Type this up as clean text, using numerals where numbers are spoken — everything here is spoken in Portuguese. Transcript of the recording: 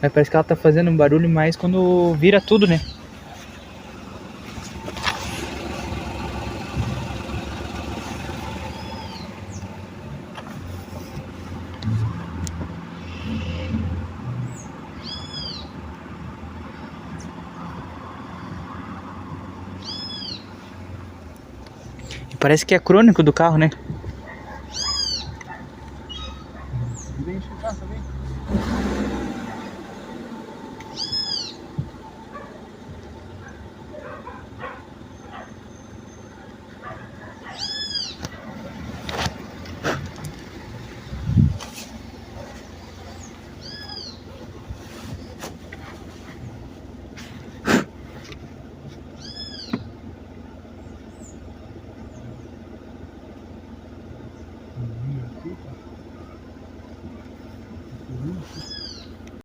Mas parece que ela tá fazendo um barulho mais quando vira tudo, né? E parece que é crônico do carro, né? Vem chegar também. Aqui, tá?